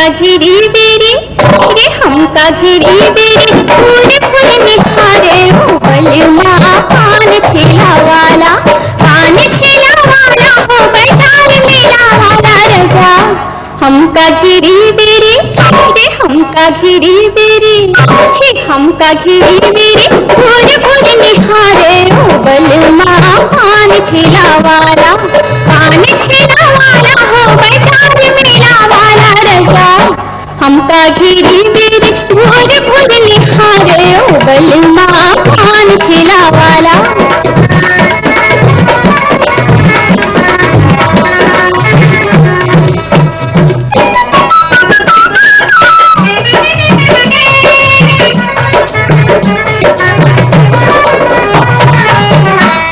हमका घिरी बेरी रे हमका घिरी बेरी पूरे फूल निखारे बलमा पान ठेला वाला हो बाजार मेला वाला रजा। हमका घिरी बेरी रे हमका घिरी बेरी हमका घिरी बेरी पूरे फूल निखारे बलमा पान ठेला वाला हो बाजार मेला वाला रजा। हमका घिरी बेरी भोर भोर निखारे बलमा पान ठेला वाला।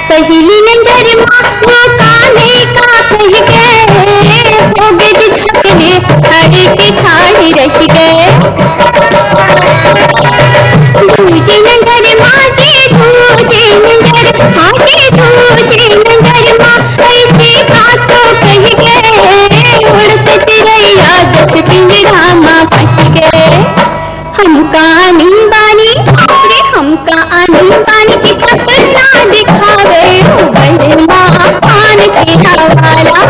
पहली नजर माँ काने का कह गए हो गए झकने खड़े के ठाड़ी रह गए। दूजे नजर माँ के दूजे नजर हाँ के दूजे नजर माँ ऐसे बातों कह गए उड़ते तिरैया दस पिंजरा माँ बच गए। हमका आनी बानी रे हमका आनी बानी की सपना दिखावे बलमा पान ठेला वाला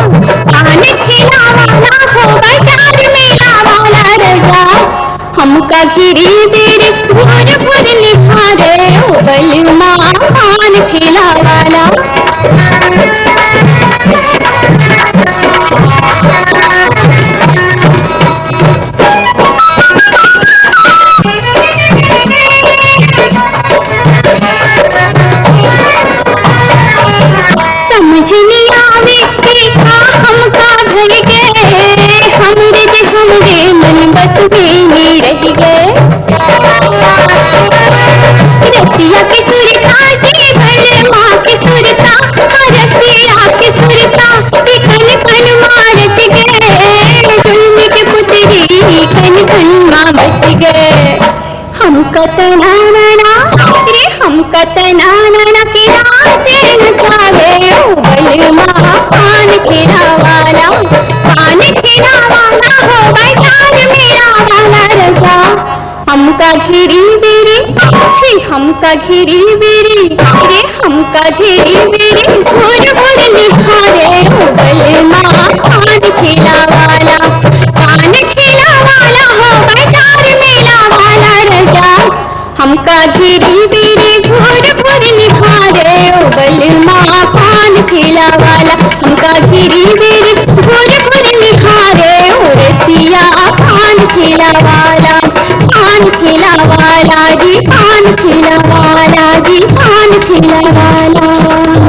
हो बाजार मेला वाला रजा। हमका घिरी बेरी भोर भोर निखारे बलमा पान ठेला वाला। समझ नहीं आवे देखा हमका घर गए हमरे मन बस में ही रह गए। रसिया के सुरता जी बलमा के सुरता रसिया के सुरता कन कन मारत गए जुल्म के पुतरी कन कन माँ बच गए। हमका तना नाना रे हमका तना नाना के नाचे नचावे बलमा पान ठेला वाला हो बाजार मेला वाला रजा। हमका घिरी बेरी हमका घिरी बेरी रे हमका घिरी बेरी भोर भोर निखारे बलमा पान ठेला वाला हो बाजार मेला वाला रजा। हमका घिरी बेरी भोर भोर निखारे बलमा पान ठेला वाला। हमका घिरी बेरी भोर भोर निखारे रसिया पान ठेला वाला जी पान ठेला वाला।